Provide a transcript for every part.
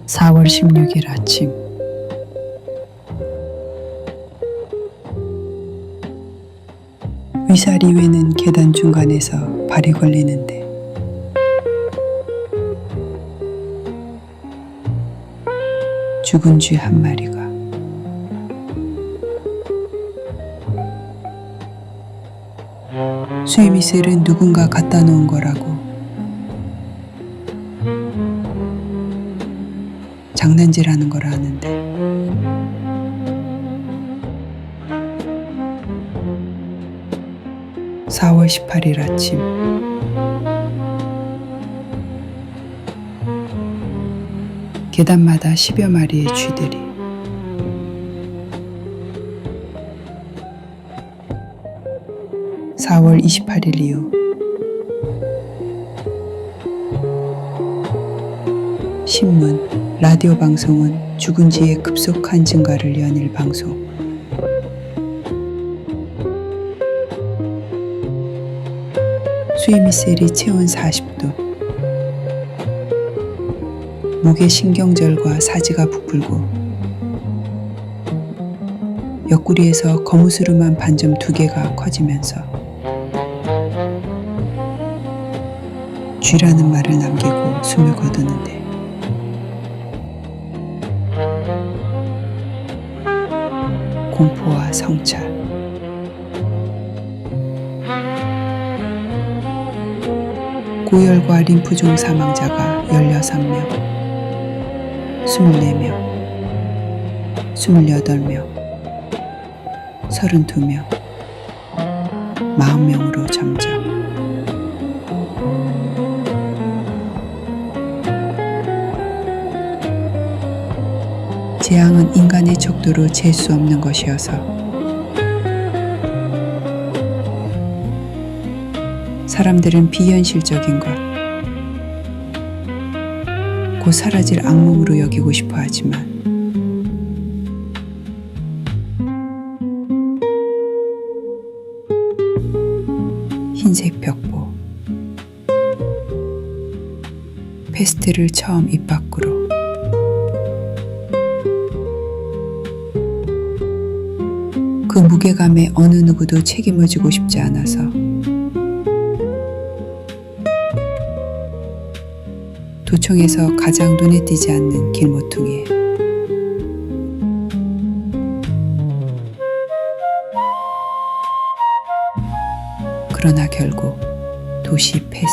(4월 16일) 아침 위사리 외는 계단 중간에서 발이 걸리는데 죽은 쥐 한 마리가 수위미셀은 누군가 갖다 놓은 거라고 장난질하는 거라 하는데 (4월 18일) 아침 계단마다 10여 마리의 쥐들이 (4월 28일) 이후 신문, 라디오 방송은 죽은 쥐의 급속한 증가를 연일 방송. 수위미셀이 체온 40도. 목에 신경절과 사지가 부풀고 옆구리에서 거무스름한 반점 2개가 커지면서 쥐라는 말을 남기고 숨을 거두는데 공포와 성찰. 고열과 림프종 사망자가 16명, 24명, 28명, 32명, 40명으로 점점. 재앙은 인간의 척도로 잴 수 없는 것이어서 사람들은 비현실적인 것, 곧 사라질 악몽으로 여기고 싶어 하지만 흰색 벽보, 페스트'를 처음 입 밖으로 그 무게감에 어느 누구도 책임을 지고 싶지 않아서 도청에서 가장 눈에 띄지 않는 길모퉁이에 그러나 결국 도시 폐쇄.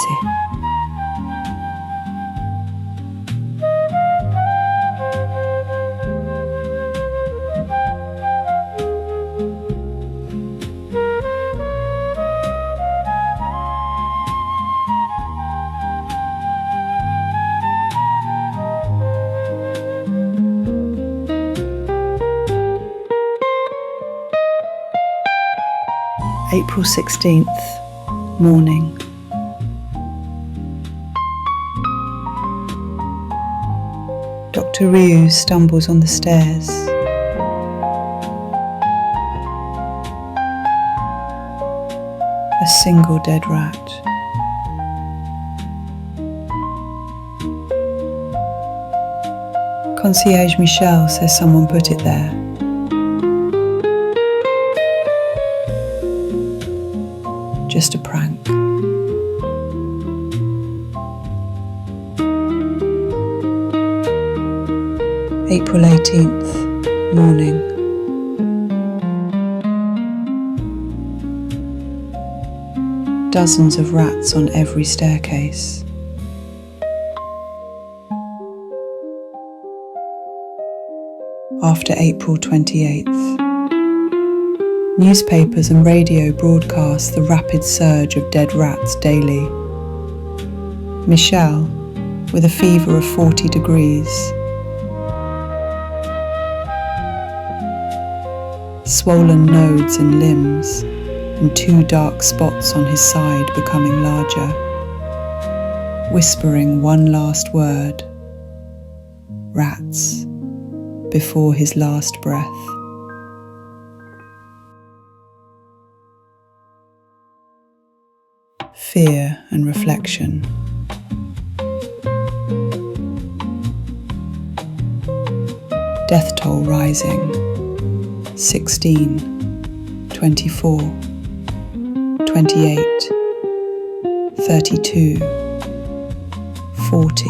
April 16th, morning. Dr. Ryu stumbles on the stairs. A single dead rat. Concierge Michel says someone put it there. Just a prank. April 18th, morning. Dozens of rats on every staircase. After April 28th, newspapers and radio broadcast the rapid surge of dead rats daily. Michel, with a fever of 40 degrees, swollen nodes in limbs, and 2 dark spots on his side becoming larger, whispering one last word, rats, before his last breath. Fear and reflection. death toll rising. 16, 24, 28, 32, 40.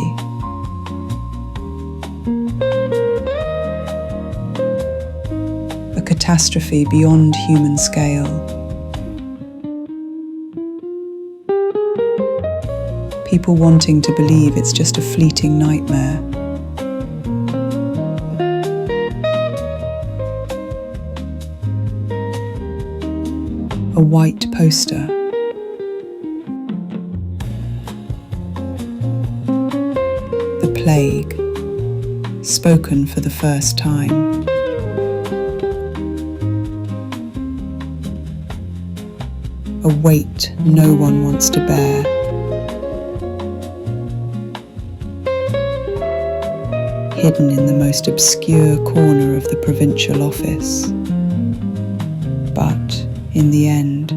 A catastrophe beyond human scale. People wanting to believe it's just a fleeting nightmare. A white poster. The plague, spoken for the first time. A weight no one wants to bear. Hidden in the most obscure corner of the provincial office. But in the end,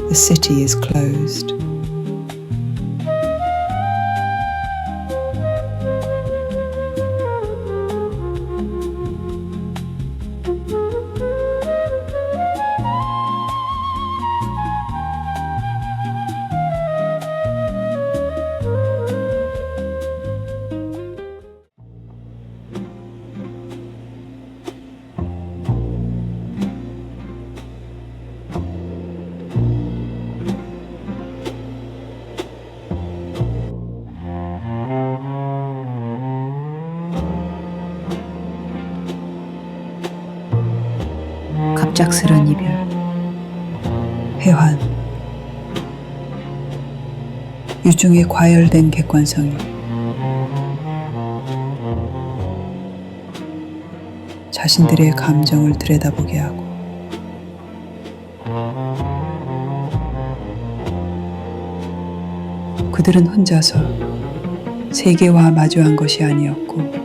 the city is closed. 갑작스런 이별, 회환, 유중의 과열된 객관성이 자신들의 감정을 들여다보게 하고 그들은 혼자서 세계와 마주한 것이 아니었고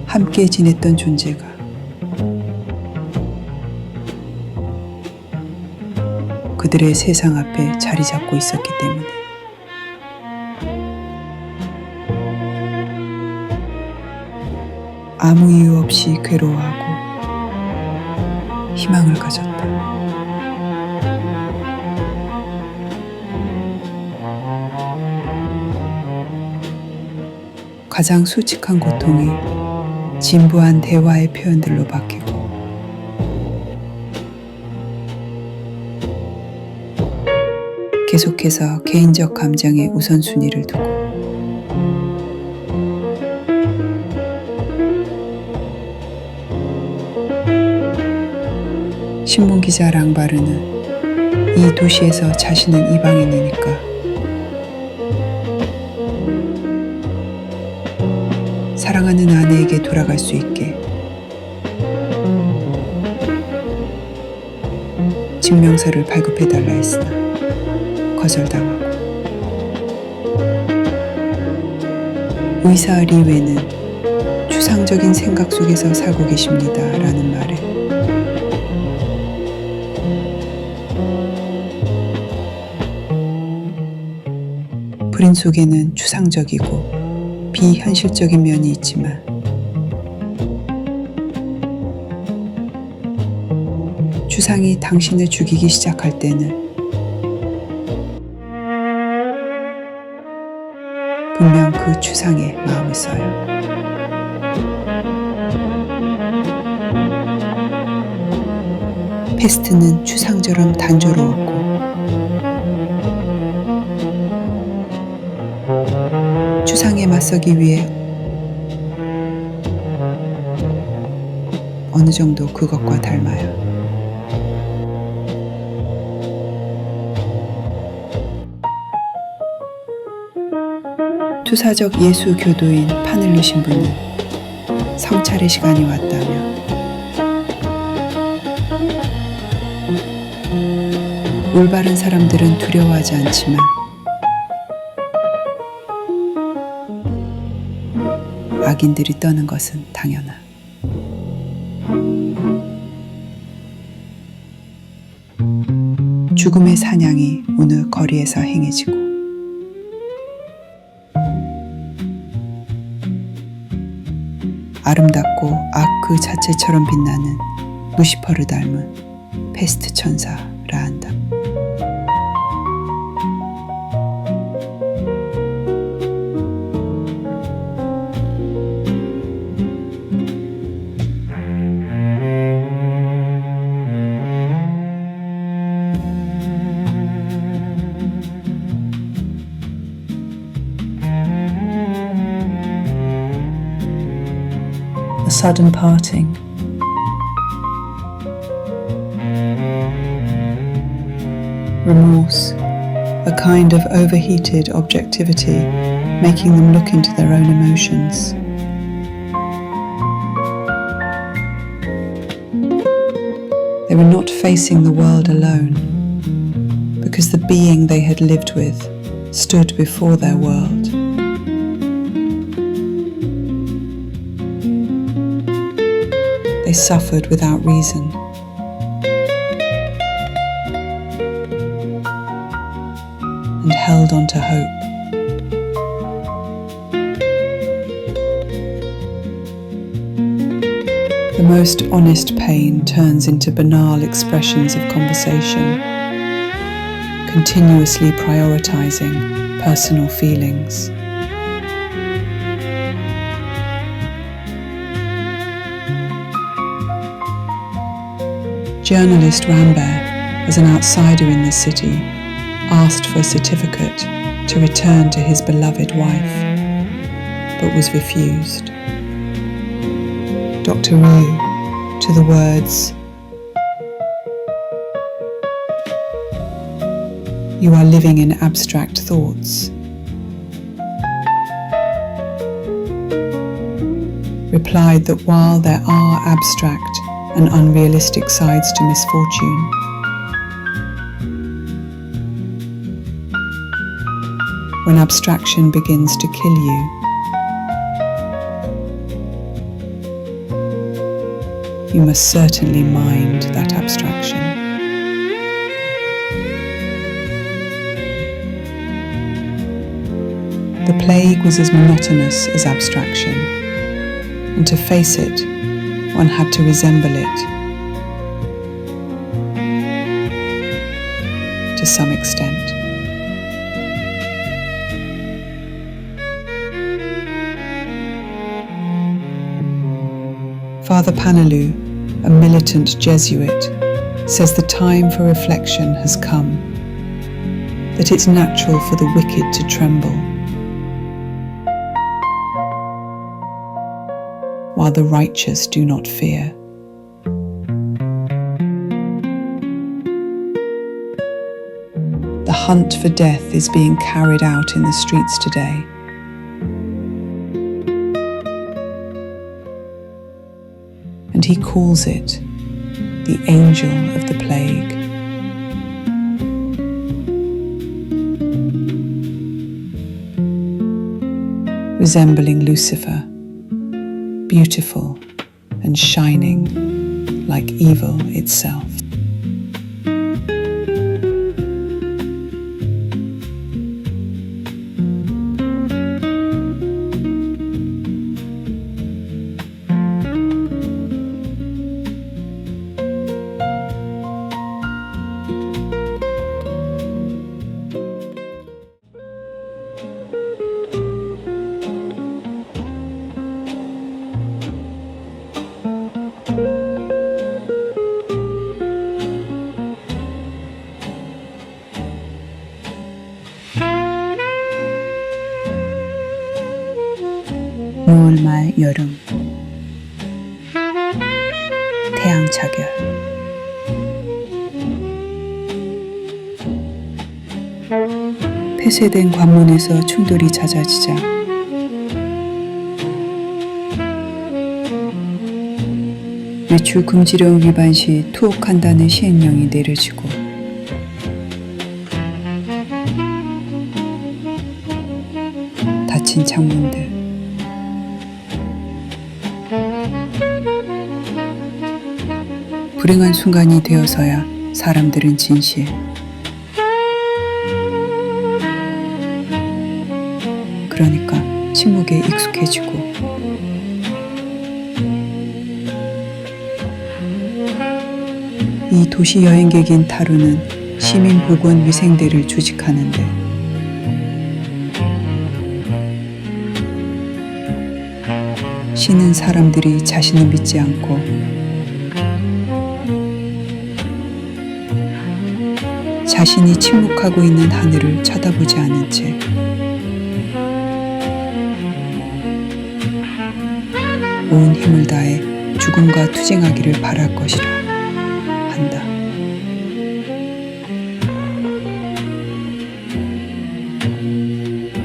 함께 지냈던 존재가 그들의 세상 앞에 자리 잡고 있었기 때문에 아무 이유 없이 괴로워하고 희망을 가졌다. 가장 솔직한 고통이 진부한 대화의 표현들로 바뀌고 계속해서 개인적 감정의 우선순위를 두고 신문기자 랑바르는 이 도시에서 자신은 이방인이니까 사랑하는 아내에게 돌아갈 수 있게 증명서를 발급해달라 했으나 거절당하고 의사 리웨는 추상적인 생각 속에서 살고 계십니다 라는 말에 불인 속에는 추상적이고 비현실적인 면이 있지만 추상이 당신을 죽이기 시작할 때는 분명 그 추상에 마음을 써요. 페스트는 추상처럼 단조로웠고 추상에 맞서기 위해 어느 정도 그것과 닮아요. 투사적 예수 교도인 파늘루 신부는 성찰의 시간이 왔다며 올바른 사람들은 두려워하지 않지만 악인들이 떠는 것은 당연하. 죽음의 사냥이 오늘 거리에서 행해지고 아름답고 악 그 자체처럼 빛나는 루시퍼를 닮은 페스트 천사라 한다. A sudden parting. Remorse, a kind of overheated objectivity, making them look into their own emotions. They were not facing the world alone, because the being they had lived with stood before their world. They suffered without reason. And held on to hope. The most honest pain turns into banal expressions of conversation, continuously prioritizing personal feelings. Journalist Rambert, as an outsider in the city, asked for a certificate to return to his beloved wife, but was refused. Dr. Ryu, to the words, "You are living in abstract thoughts," replied that while there are abstract and unrealistic sides to misfortune, when abstraction begins to kill you, you must certainly mind that abstraction. The plague was as monotonous as abstraction, and to face it, one had to resemble it to some extent. Father Panelu, a militant Jesuit, says the time for reflection has come, that it's natural for the wicked to tremble, while the righteous do not fear. The hunt for death is being carried out in the streets today. And he calls it the angel of the plague. Resembling Lucifer, beautiful and shining like evil itself. 노을말 여름 태양 차결 폐쇄된 관문에서 충돌이 잦아지자 외출 금지령 위반 시 투옥한다는 시행령이 내려지고 닫힌 창문들 불행한 순간이 되어서야 사람들은 진실, 그러니까 침묵에 익숙해지고 이 도시 여행객인 타루는 시민보건위생대를 조직하는데 쉬는 사람들이 자신을 믿지 않고 자신이 침묵하고 있는 하늘을 쳐다보지 않은 채 온 힘을 다해 죽음과 투쟁하기를 바랄 것이라 한다.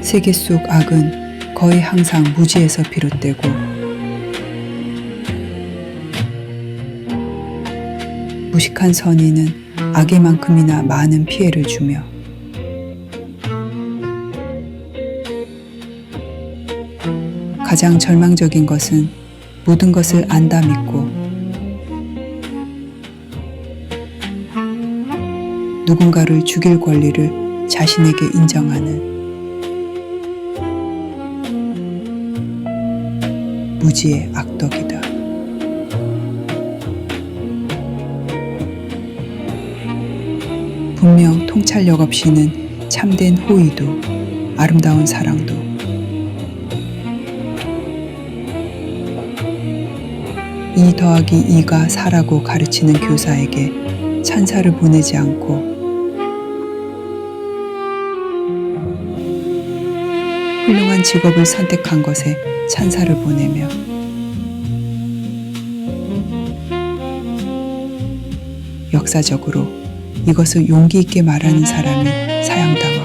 세계 속 악은 거의 항상 무지에서 비롯되고 무식한 선의는 악에만큼이나 많은 피해를 주며 가장 절망적인 것은 모든 것을 안다 믿고 누군가를 죽일 권리를 자신에게 인정하는 무지의 악덕이다. 분명 통찰력 없이는 참된 호의도 아름다운 사랑도 2 더하기 2가 4라고 가르치는 교사에게 찬사를 보내지 않고 훌륭한 직업을 선택한 것에 찬사를 보내며 역사적으로 이것을 용기 있게 말하는 사람이 사형당하고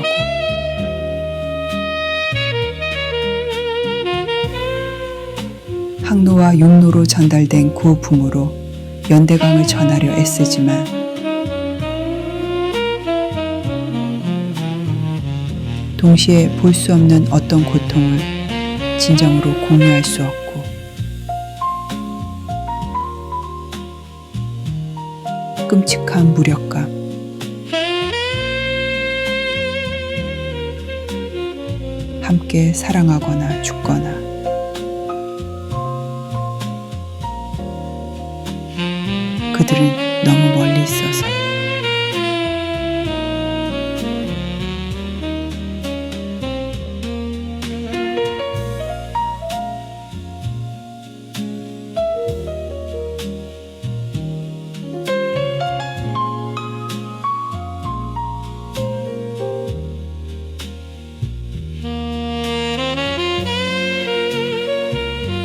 항로와 육로로 전달된 구품으로 연대강을 전하려 애쓰지만 동시에 볼 수 없는 어떤 고통을 진정으로 공유할 수 없고 끔찍한 무력감 함께 사랑하거나 죽거나 그들은 너무 멀리 있어서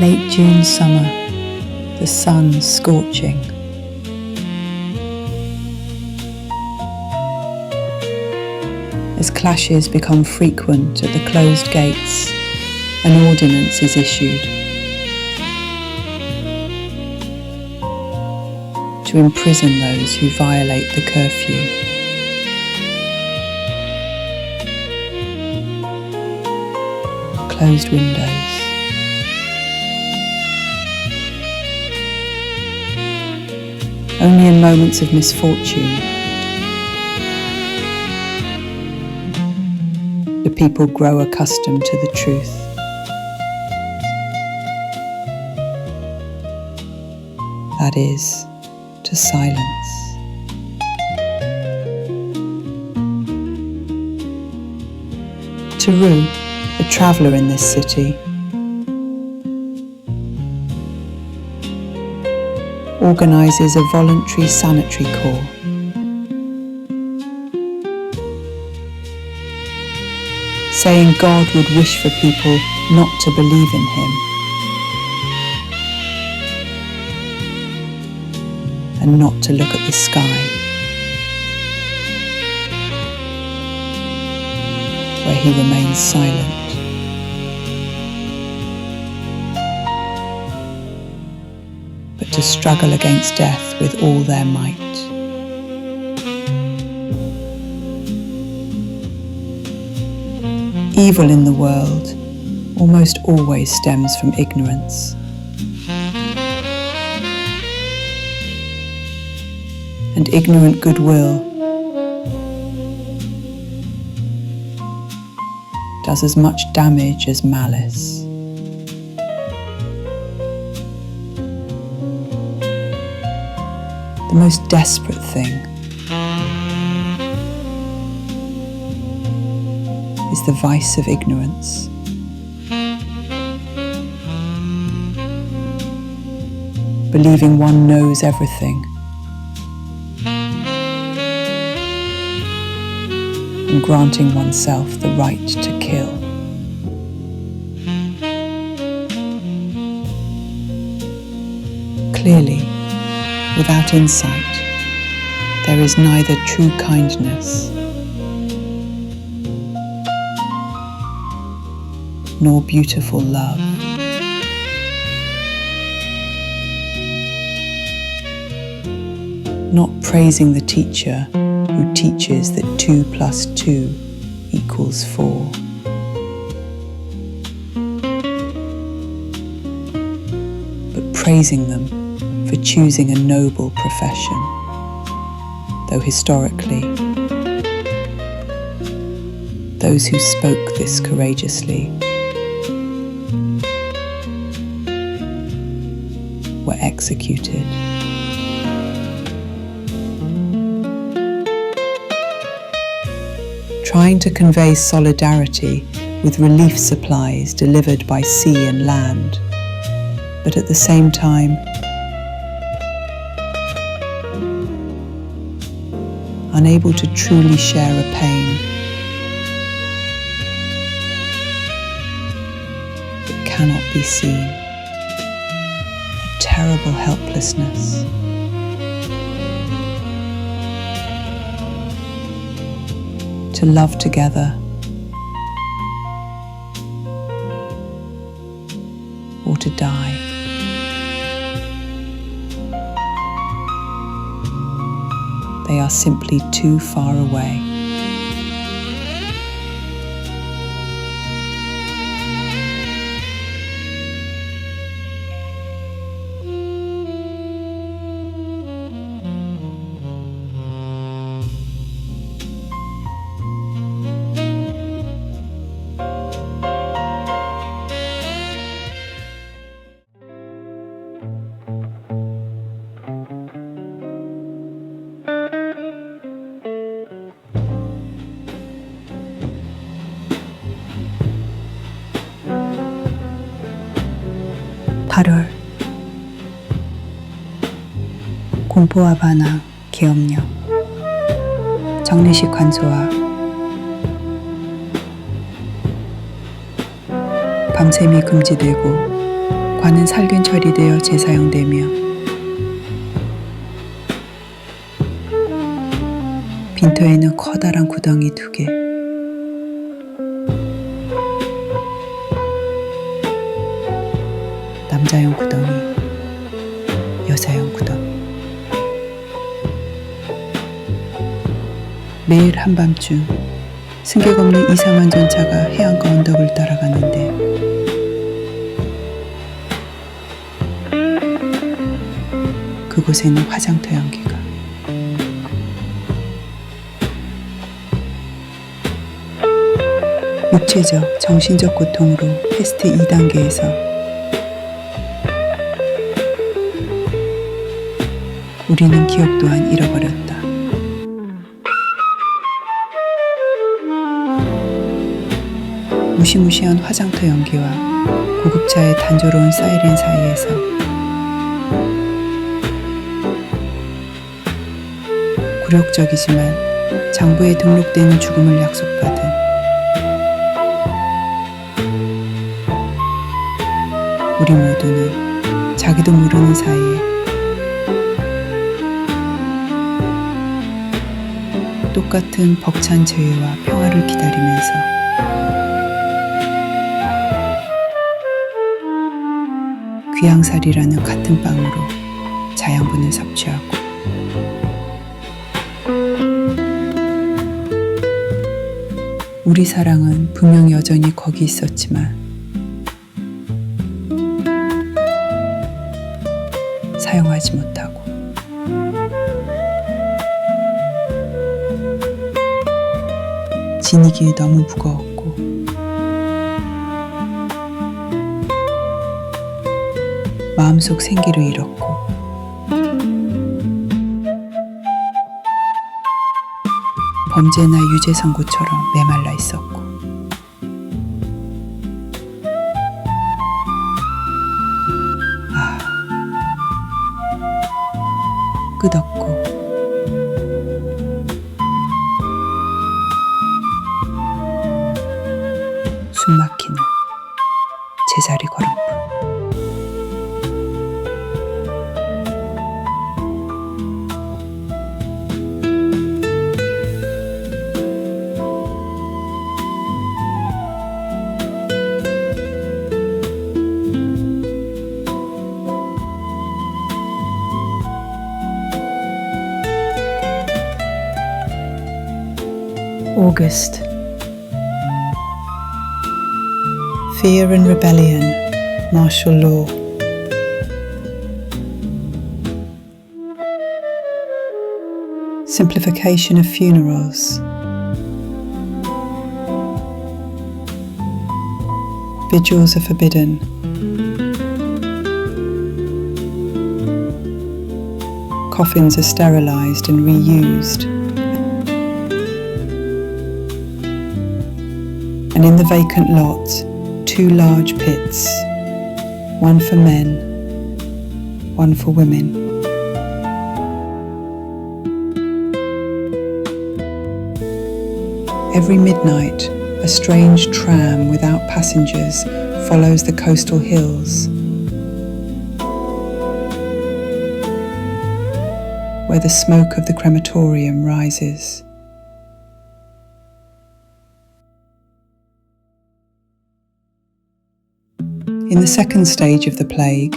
Late June summer, the sun scorching. As clashes become frequent at the closed gates, an ordinance is issued to imprison those who violate the curfew. Closed windows. Only in moments of misfortune do people grow accustomed to the truth. That is, to silence. Teru, a traveller in this city, organises a voluntary sanitary corps. Saying God would wish for people not to believe in him and not to look at the sky, where he remains silent. But to struggle against death with all their might. Evil in the world almost always stems from ignorance. And ignorant goodwill does as much damage as malice. The most desperate thing is the vice of ignorance. Believing one knows everything and granting oneself the right to kill. Clearly, without insight, there is neither true kindness nor beautiful love. Not praising the teacher who teaches that 2 plus 2 equals 4. But praising them for choosing a noble profession, though historically, those who spoke this courageously were executed. Trying to convey solidarity with relief supplies delivered by sea and land, but at the same time, unable to truly share a pain that cannot be seen, a terrible helplessness. To love together or to die. They are simply too far away. 공포와 반항, 계엄령, 정례식 관소와 밤샘이 금지되고 관은 살균 처리되어 재사용되며 빈터에는 커다란 구덩이 2개, 남자용 구덩이, 여자용 구덩이. 매일 한밤중 승객 없는 이상한 전차가 해안가 언덕을 따라가는데 그곳에는 화장터 연기가 육체적, 정신적 고통으로 페스트 2단계에서 우리는 기억 또한 잃어버렸다. 무시무시한 화장터 연기와 구급차의 단조로운 사이렌 사이에서 굴욕적이지만 장부에 등록되는 죽음을 약속받은 우리 모두는 자기도 모르는 사이에 똑같은 벅찬 재회와 평화를 기다리면서 귀양살이라는 같은 빵으로 자양분을 섭취하고 우리 사랑은 분명 여전히 거기 있었지만 사용하지 못하고 지니기에 너무 무거웠고 마음속 생기를 잃었고 범죄나 유죄 선고처럼 메말라 있었고 끝없고 숨막히는 제자리 걸음뿐. August. Fear and rebellion, martial law. Simplification of funerals. Vigils are forbidden. Coffins are sterilized and reused. And in the vacant lot, 2 large pits, one for men, one for women. Every midnight, a strange tram without passengers follows the coastal hills, where the smoke of the crematorium rises. In the second stage of the plague,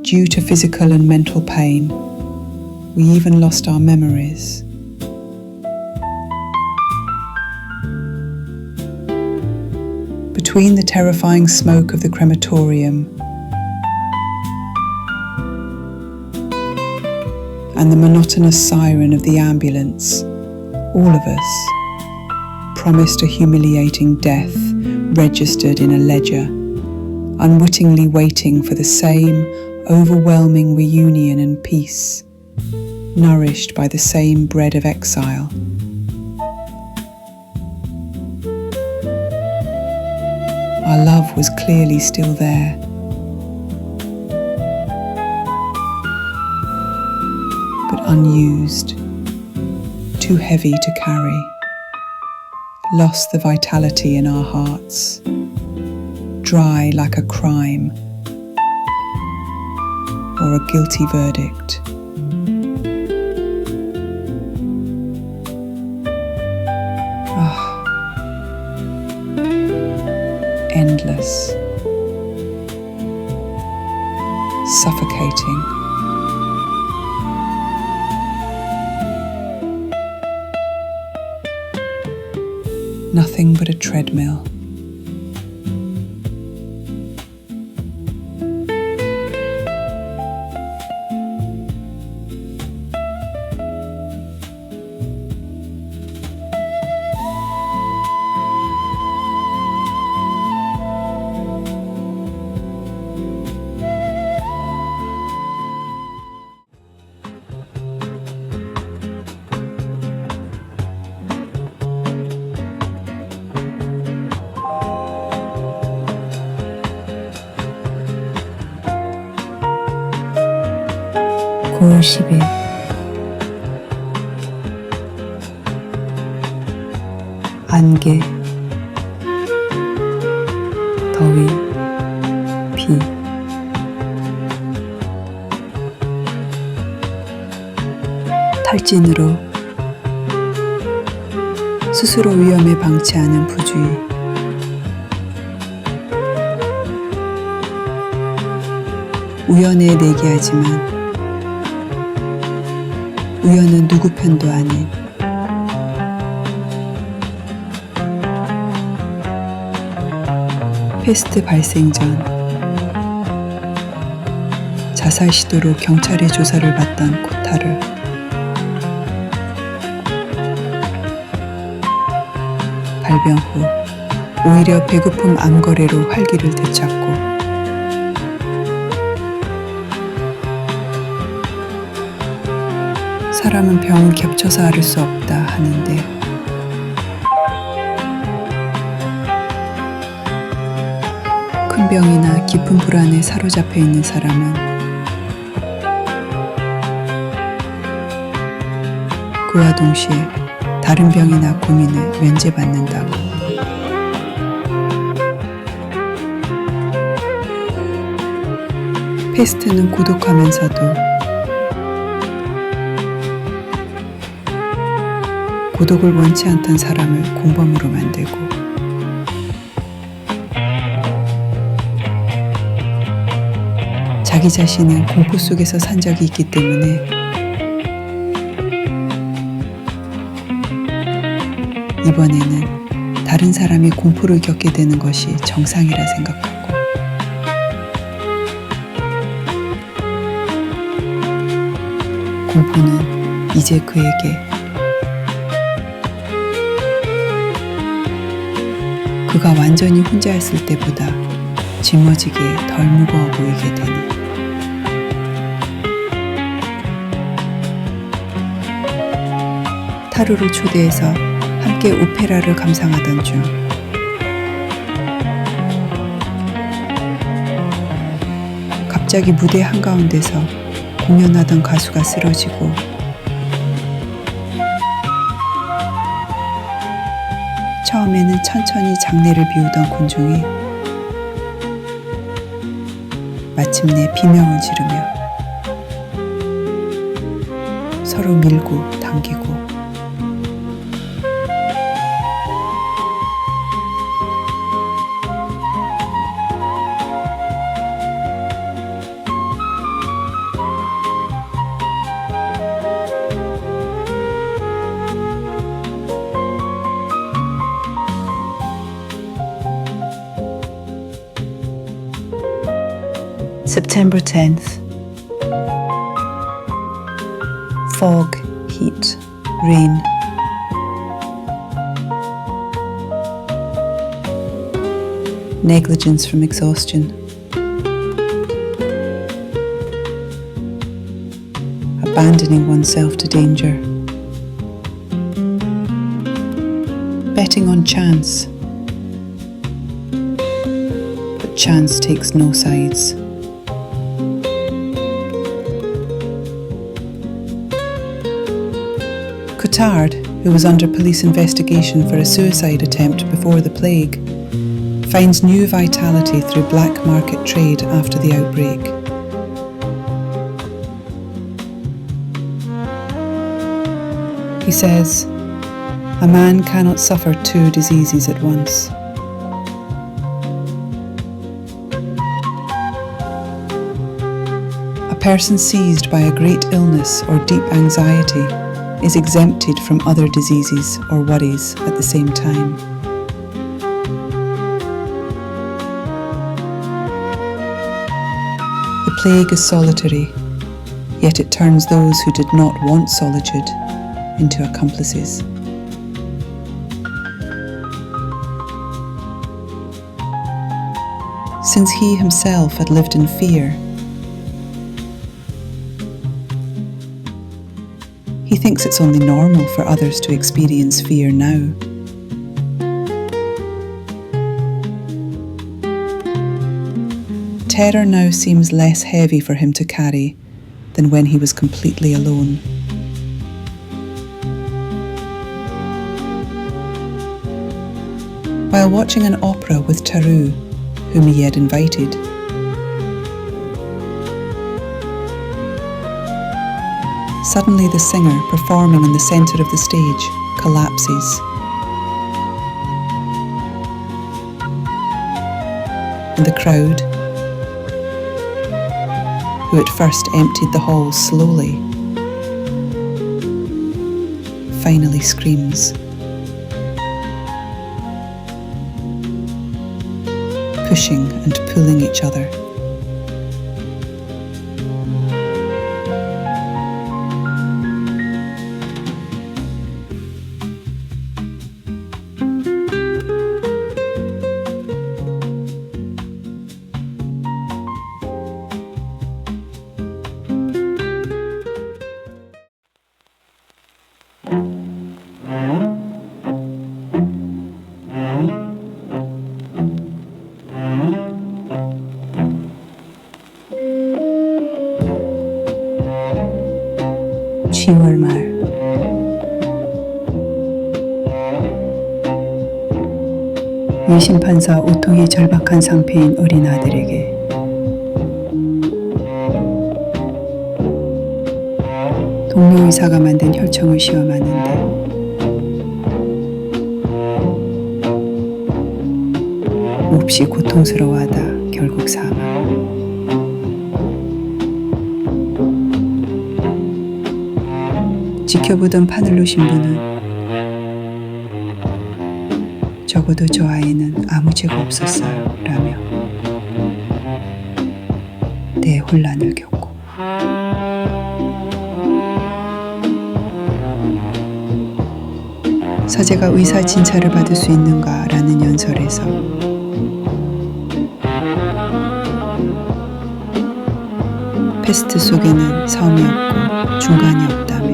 due to physical and mental pain, we even lost our memories. Between the terrifying smoke of the crematorium and the monotonous siren of the ambulance, all of us promised a humiliating death registered in a ledger, unwittingly waiting for the same overwhelming reunion and peace, nourished by the same bread of exile. Our love was clearly still there. But unused, too heavy to carry, lost the vitality in our hearts, dry like a crime or a guilty verdict. Endless, suffocating. Nothing but a treadmill. (9월 10일) 안개, 더위, 비. 탈진으로 스스로 위험에 방치하는 부주의. 우연에 내기하지만 우연은 누구 편도 아닌 페스트 발생 전 자살 시도로 경찰의 조사를 받던 코타르. 발병 후 오히려 배고픔 암거래로 활기를 되찾고 사람은 병은 겹쳐서 앓을 수 없다 하는데 큰 병이나 깊은 불안에 사로잡혀 있는 사람은 그와 동시에 다른 병이나 고민에 면제받는다고. 페스트는 고독하면서도 고독을 원치 않던 사람을 공범으로 만들고 자기 자신은 공포 속에서 산 적이 있기 때문에 이번에는 다른 사람이 공포를 겪게 되는 것이 정상이라 생각하고 공포는 이제 그에게 그가 완전히 혼자였을 때보다 짊어지기에 덜 무거워 보이게 되니 타루를 초대해서 함께 오페라를 감상하던 중 갑자기 무대 한가운데서 공연하던 가수가 쓰러지고 처음에는 천천히 장례를 비우던 군중이 마침내 비명을 지르며 서로 밀고 당기고 September 10th. Fog, heat, rain. Negligence from exhaustion. Abandoning oneself to danger. Betting on chance. But chance takes no sides. Cotard, who was under police investigation for a suicide attempt before the plague, finds new vitality through black market trade after the outbreak. He says, "A man cannot suffer two diseases at once." A person seized by a great illness or deep anxiety is exempted from other diseases or worries at the same time. The plague is solitary, yet it turns those who did not want solitude into accomplices. Since he himself had lived in fear, he thinks it's only normal for others to experience fear now. Terror now seems less heavy for him to carry than when he was completely alone. While watching an opera with Taru, whom he had invited, suddenly the singer performing in the centre of the stage collapses. And the crowd, who at first emptied the hall slowly, finally screams, pushing and pulling each other. 10월 말 위심판사 오통이 절박한 상태인 어린 아들에게 동료 의사가 만든 혈청을 시험하는데 몹시 고통스러워하다 결국 사망. 지켜보던 파늘로 신부는 적어도 저 아이는 아무 죄가 없었어요 라며 대혼란을 겪고 사제가 의사 진찰을 받을 수 있는가 라는 연설에서 페스트 속에는 섬이 없고 중간이 없다며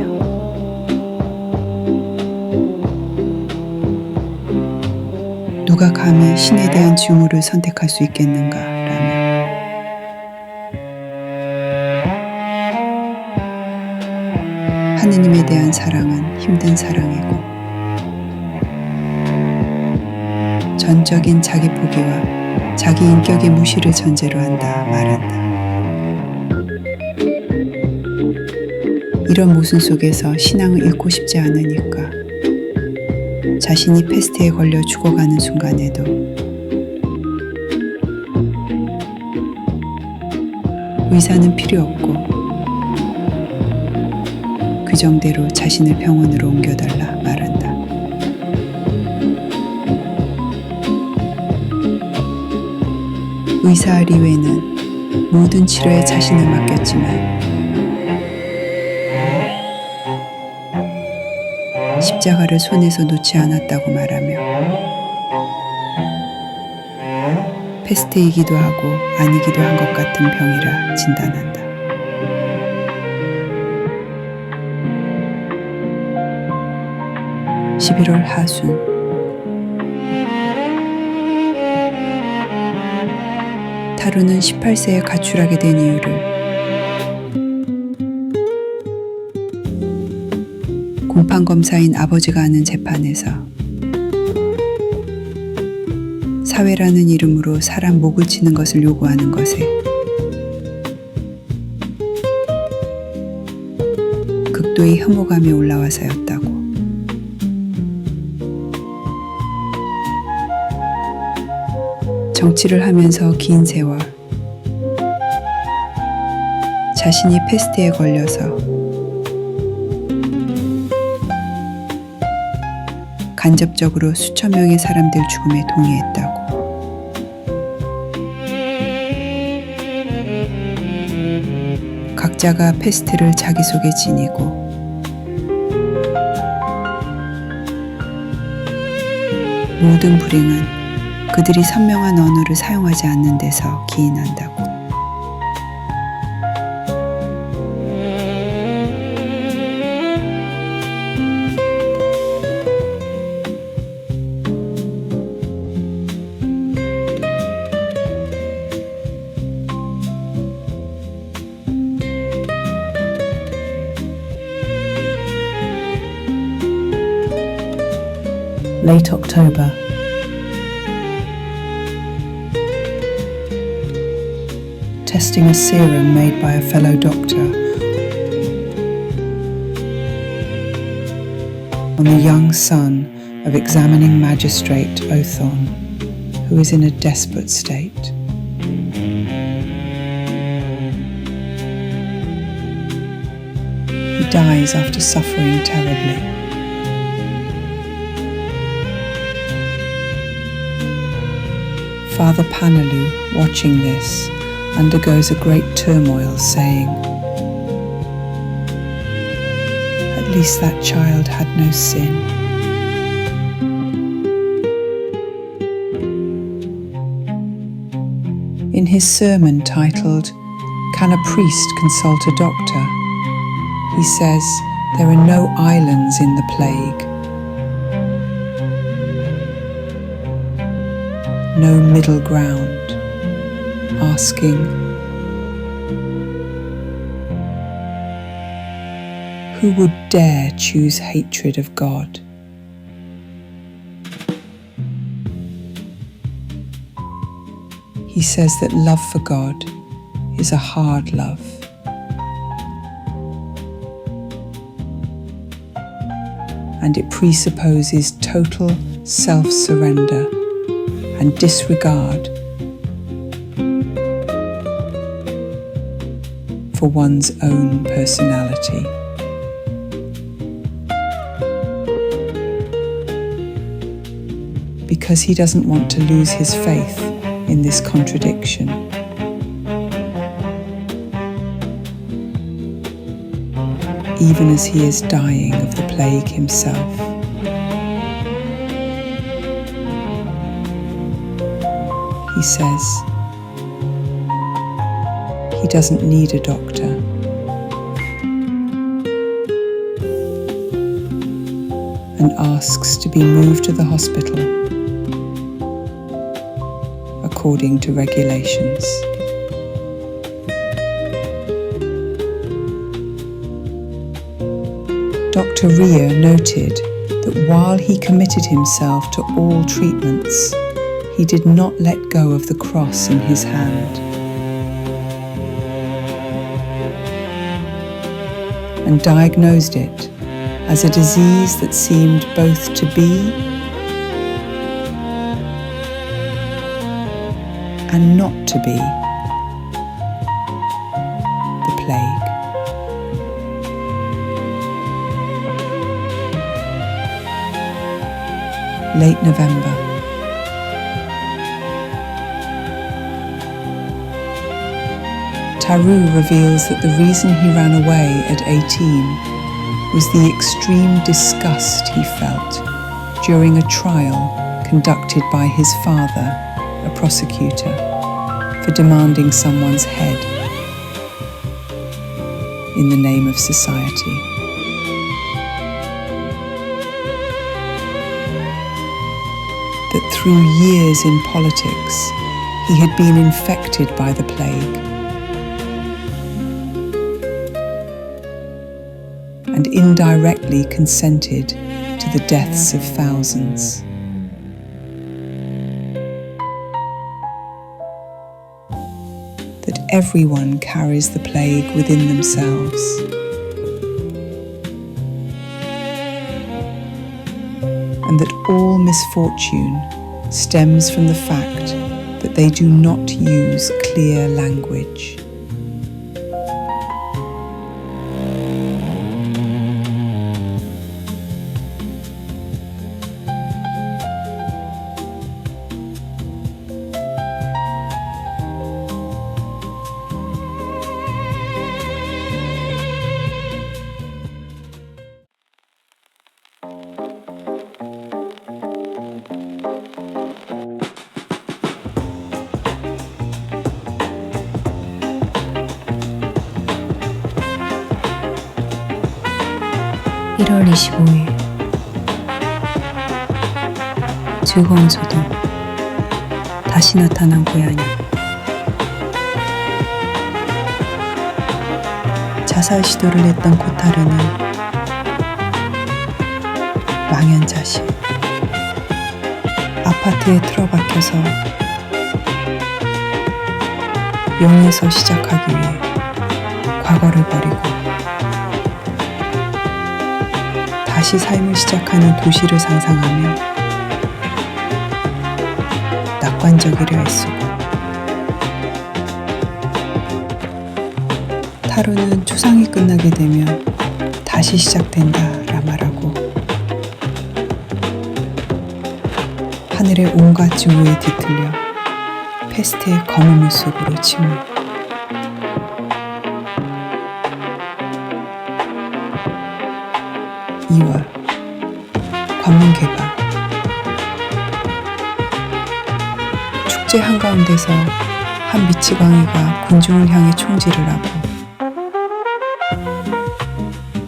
누가 감히 신에 대한 증오를 선택할 수 있겠는가 라며 하느님에 대한 사랑은 힘든 사랑이고 전적인 자기 포기와 자기 인격의 무시를 전제로 한다 말한다. 이런 모순 속에서 신앙을 잃고 싶지 않으니까 자신이 페스트에 걸려 죽어가는 순간에도 의사는 필요 없고 규정대로 자신을 병원으로 옮겨달라 말한다. 의사 리웨는 모든 치료에 자신을 맡겼지만 십자가를 손에서 놓지 않았다고 말하며 페스트이기도 하고 아니기도 한 것 같은 병이라 진단한다. (11월) 하순 타루는 18세에 가출하게 된 이유를 공판검사인 아버지가 하는 재판에서 사회라는 이름으로 사람 목을 치는 것을 요구하는 것에 극도의 혐오감이 올라와서였다고. 정치를 하면서 긴 세월 자신이 페스트에 걸려서 간접적으로 수천 명의 사람들 죽음에 동의했다고. 각자가 페스트를 자기 속에 지니고 모든 불행은 그들이 선명한 언어를 사용하지 않는 데서 기인한다고. Late October. Testing a serum made by a fellow doctor on the young son of examining magistrate Othon, who is in a desperate state. He dies after suffering terribly. Father Panalu, watching this, undergoes a great turmoil, saying, "At least that child had no sin." In his sermon titled, "Can a Priest Consult a Doctor?" he says, there are no islands in the plague. No middle ground, asking, Who would dare choose hatred of God? He says that love for God is a hard love. And it presupposes total self-surrender and disregard for one's own personality. Because he doesn't want to lose his faith in this contradiction. Even as he is dying of the plague himself. He says he doesn't need a doctor. And asks to be moved to the hospital according to regulations. Dr. Ria noted that while he committed himself to all treatments, he did not let go of the cross in his hand. And diagnosed it as a disease that seemed both to be and not to be the plague. Late November. Taru reveals that the reason he ran away at 18 was the extreme disgust he felt during a trial conducted by his father, a prosecutor, for demanding someone's head in the name of society. That through years in politics, he had been infected by the plague and indirectly consented to the deaths of thousands. That everyone carries the plague within themselves. And that all misfortune stems from the fact that they do not use clear language. (1월 25일) 즐거운 소동. 다시 나타난 고양이. 자살 시도를 했던 코타르는 망연자실. 아파트에 틀어박혀서 영에서 시작하기 위해 과거를 버리고 다시 삶을 시작하는 도시를 상상하며 낙관적이려 애쓰고 타로는 추상이 끝나게 되면 다시 시작된다라 말하고 하늘의 온갖 징후에 뒤틀려 페스트의 검은 물 속으로 침묵. 2월 관문 개방. 축제 한가운데서 한 미치광이가 군중을 향해 총질을 하고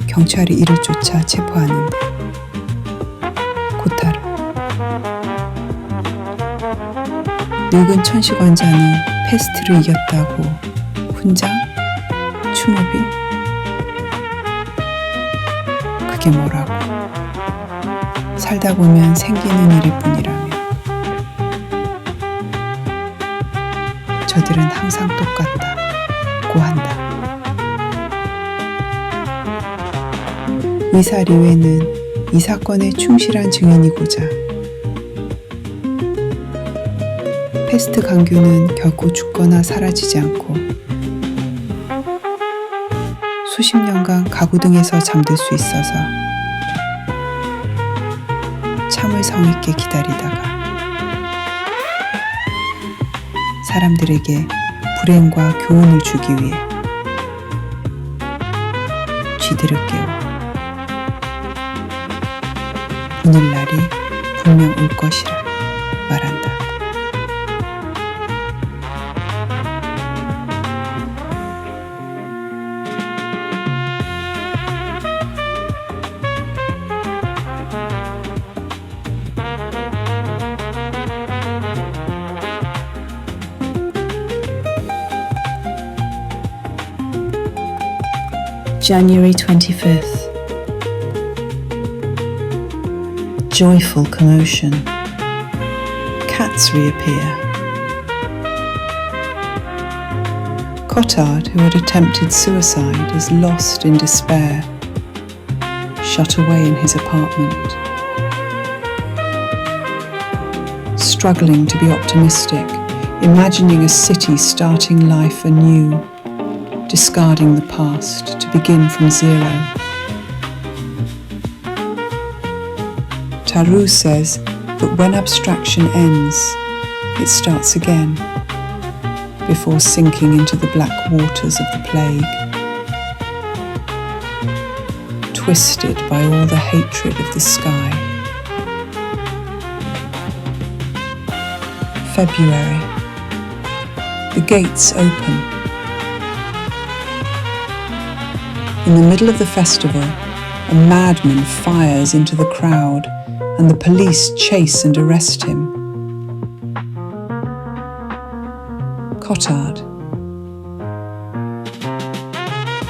경찰이 이를 쫓아 체포하는데 코타르. 늙은 천식원자는 페스트를 이겼다고 훈장? 추모비? 그게 뭐라고. 살다 보면 생기는 일일 뿐이라며. 저들은 항상 똑같다 고한다. 의사 리웨는 이 사건의 충실한 증인이고자 페스트 강균은 결코 죽거나 사라지지 않고 수십 년간 가구등에서 잠들 수 있어서 참을 성있게 기다리다가 사람들에게 불행과 교훈을 주기 위해 쥐들을 깨워 오늘날이 분명 올 것이라 말한다. January 25th. Joyful commotion. Cats reappear. Cotard, who had attempted suicide, is lost in despair, shut away in his apartment. Struggling to be optimistic, imagining a city starting life anew, discarding the past to begin from zero. Tarou says that when abstraction ends, it starts again, before sinking into the black waters of the plague, twisted by all the hatred of the sky. February. The gates open. In the middle of the festival, a madman fires into the crowd and the police chase and arrest him. Cotard.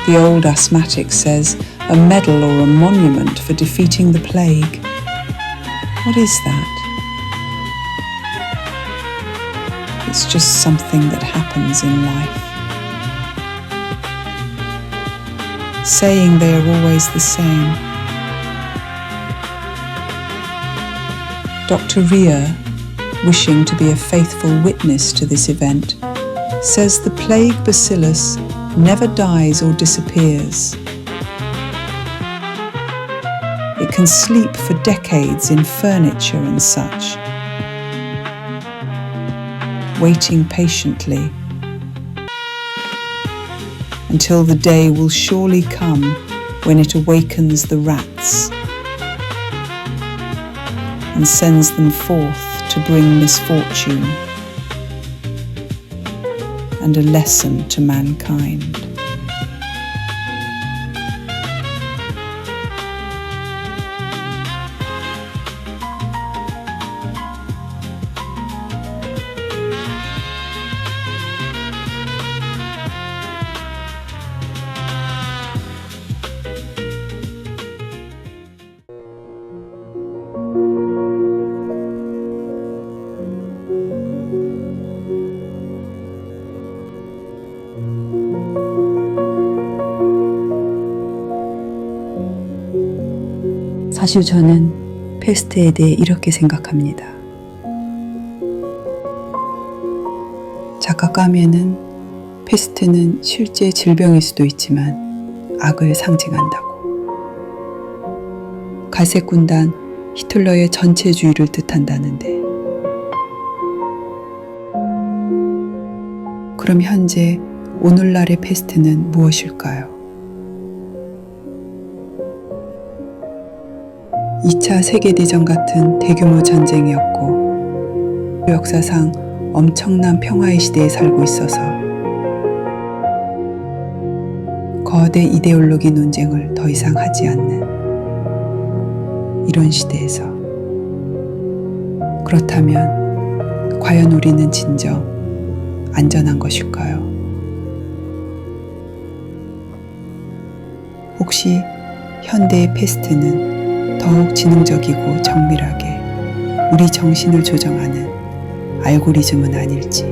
The old asthmatic says a medal or a monument for defeating the plague. What is that? It's just something that happens in life. Saying they are always the same. Dr. Ria, wishing to be a faithful witness to this event, says the plague bacillus never dies or disappears. It can sleep for decades in furniture and such, waiting patiently until the day will surely come when it awakens the rats and sends them forth to bring misfortune and a lesson to mankind. 사실 저는 페스트에 대해 이렇게 생각합니다. 작가 까메는 페스트는 실제 질병일 수도 있지만 악을 상징한다고. 갈색 군단 히틀러의 전체주의를 뜻한다는데, 그럼 현재 오늘날의 페스트는 무엇일까요? 2차 세계대전 같은 대규모 전쟁이었고 역사상 엄청난 평화의 시대에 살고 있어서 거대 이데올로기 논쟁을 더 이상 하지 않는 이런 시대에서, 그렇다면 과연 우리는 진정 안전한 것일까요? 혹시 현대의 패스트는 더욱 지능적이고 정밀하게 우리 정신을 조정하는 알고리즘은 아닐지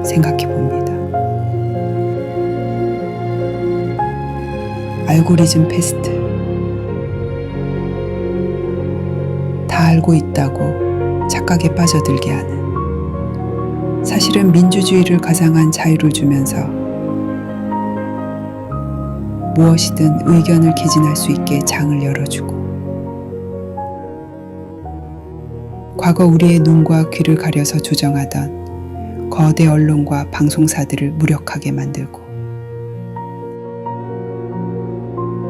생각해 봅니다. 알고리즘 페스트. 다 알고 있다고 착각에 빠져들게 하는, 사실은 민주주의를 가장한 자유를 주면서 무엇이든 의견을 개진할 수 있게 장을 열어주고, 과거 우리의 눈과 귀를 가려서 조정하던 거대 언론과 방송사들을 무력하게 만들고,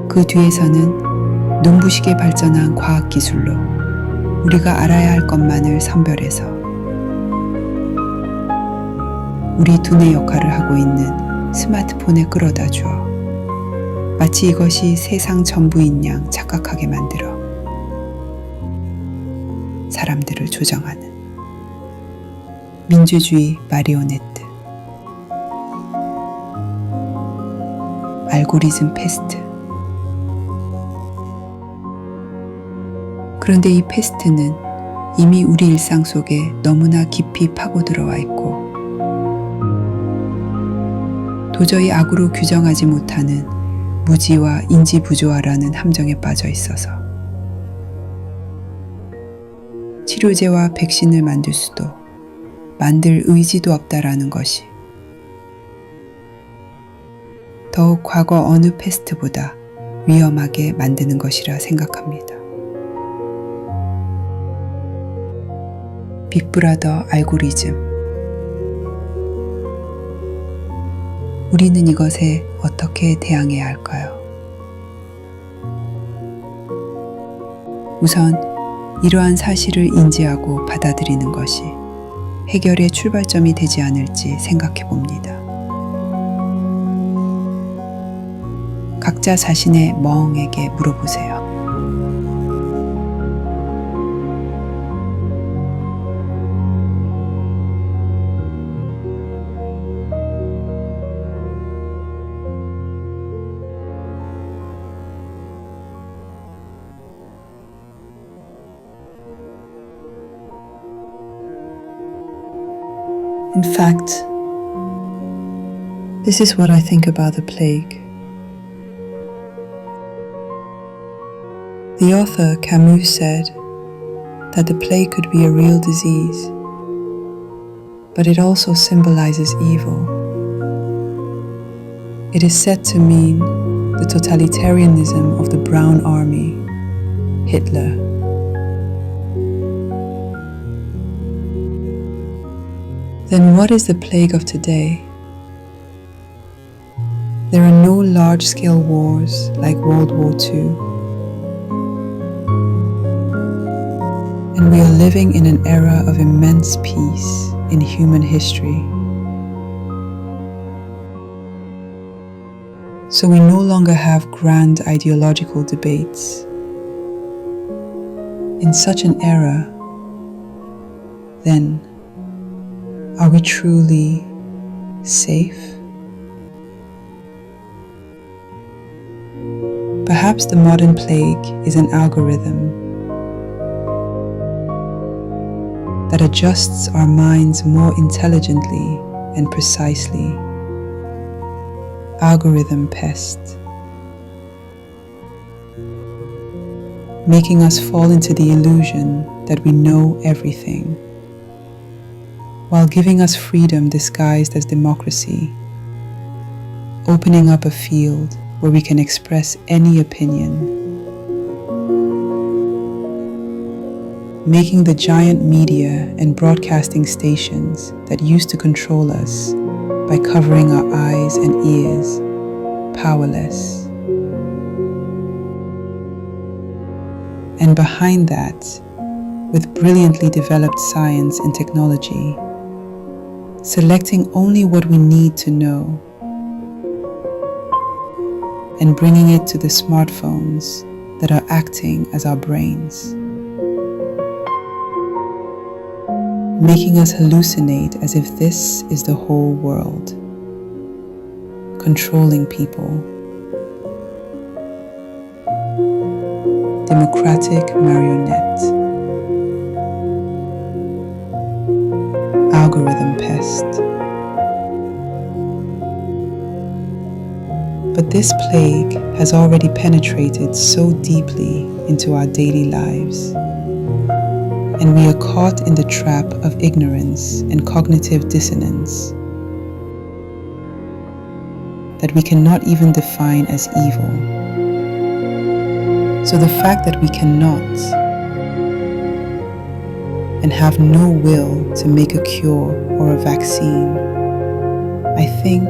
그 뒤에서는 눈부시게 발전한 과학기술로 우리가 알아야 할 것만을 선별해서 우리 두뇌 역할을 하고 있는 스마트폰에 끌어다 주어 마치 이것이 세상 전부인 양 착각하게 만들어 사람들을 조정하는 민주주의 마리오네트. 알고리즘 페스트. 그런데 이 페스트는 이미 우리 일상 속에 너무나 깊이 파고 들어와 있고, 도저히 악으로 규정하지 못하는 무지와 인지 부조화라는 함정에 빠져 있어서 치료제와 백신을 만들 수도 만들 의지도 없다라는 것이 더욱 과거 어느 패스트보다 위험하게 만드는 것이라 생각합니다. 빅브라더 알고리즘. 우리는 이것에 어떻게 대항해야 할까요? 우선 이러한 사실을 인지하고 받아들이는 것이 해결의 출발점이 되지 않을지 생각해 봅니다. 각자 자신의 멍에게 물어보세요. In fact, this is what I think about the plague. The author Camus said that the plague could be a real disease, but it also symbolizes evil. It is said to mean the totalitarianism of the Brown Army, Hitler. Then what is the plague of today? There are no large-scale wars like World War II. And we are living in an era of immense peace in human history. So we no longer have grand ideological debates. In such an era, then, are we truly safe? Perhaps the modern plague is an algorithm that adjusts our minds more intelligently and precisely. Algorithm pest, making us fall into the illusion that we know everything, while giving us freedom disguised as democracy, opening up a field where we can express any opinion, making the giant media and broadcasting stations that used to control us by covering our eyes and ears powerless. And behind that, with brilliantly developed science and technology, selecting only what we need to know and bringing it to the smartphones that are acting as our brains, making us hallucinate as if this is the whole world, controlling people, democratic marionette. Algorithm pest. But this plague has already penetrated so deeply into our daily lives, and we are caught in the trap of ignorance and cognitive dissonance that we cannot even define as evil. So the fact that we cannot and have no will to make a cure or a vaccine, I think,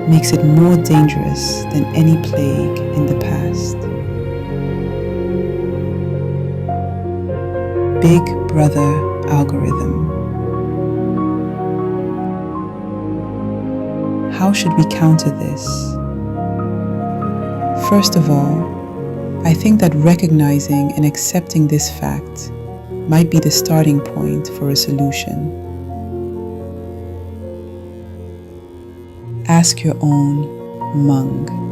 makes it more dangerous than any plague in the past. Big Brother algorithm. How should we counter this? First of all, I think that recognizing and accepting this fact might be the starting point for a solution. Ask your own Hmong.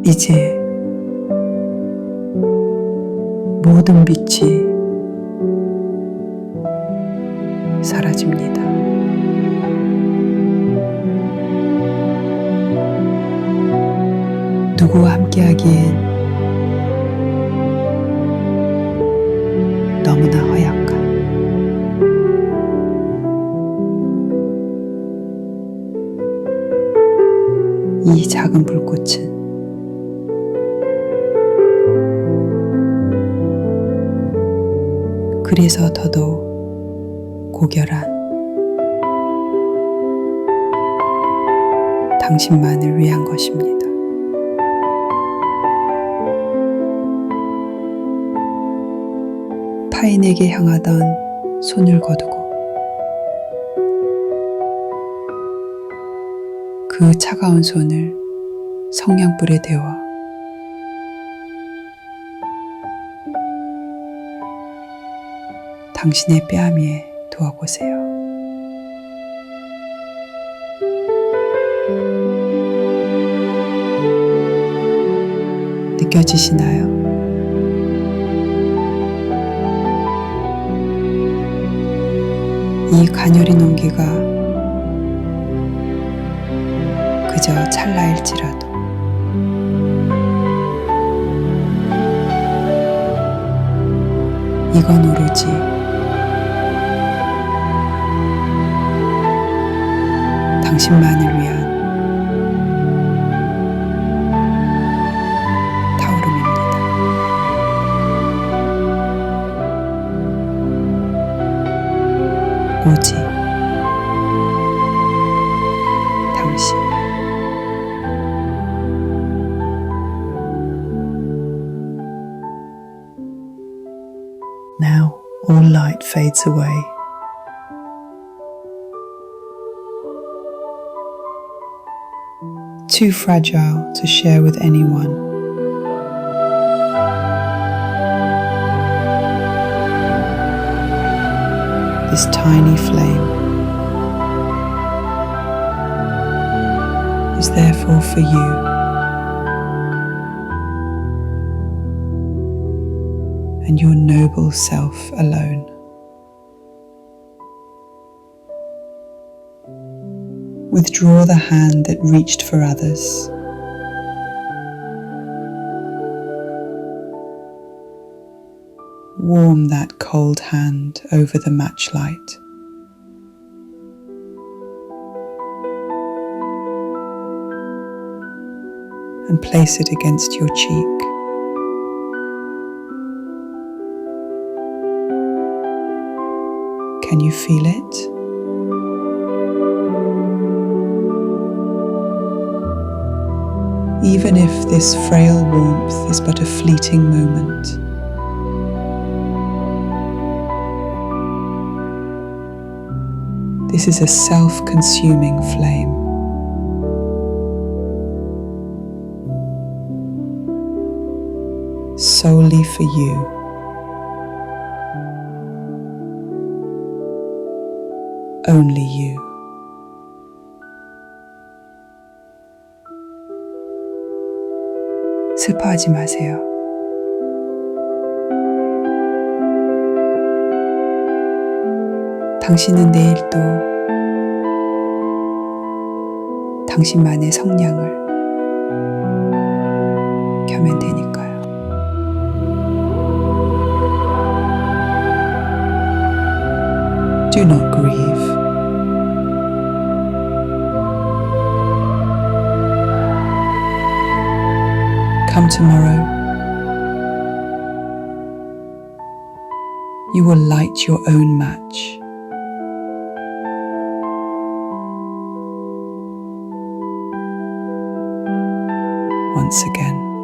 이제 모든 빛이 사라집니다. 누구와 함께하기엔 너무나 허약한 이 작은 불꽃은 그래서 더더욱 고결한 당신만을 위한 것입니다. 타인에게 향하던 손을 거두고 그 차가운 손을 성냥불에 데워 당신의 뺨에 두어보세요. 느껴지시나요? 이 가녀린 온기가 그저 찰나일지라도 이건 오로지 당신만을 위한 타오름입니다. 오직 당신. Now all light fades away. Too fragile to share with anyone. This tiny flame is therefore for you. And your noble self alone. Withdraw the hand that reached for others. Warm that cold hand over the matchlight. And place it against your cheek. Can you feel it? Even if this frail warmth is but a fleeting moment, This is a self-consuming flame. Solely for you. Only you. 슬퍼하지 마세요. 당신은 내일도 당신만의 성량을 켜면 되니까요. Do not grieve. Come tomorrow. You will light your own match. Once again.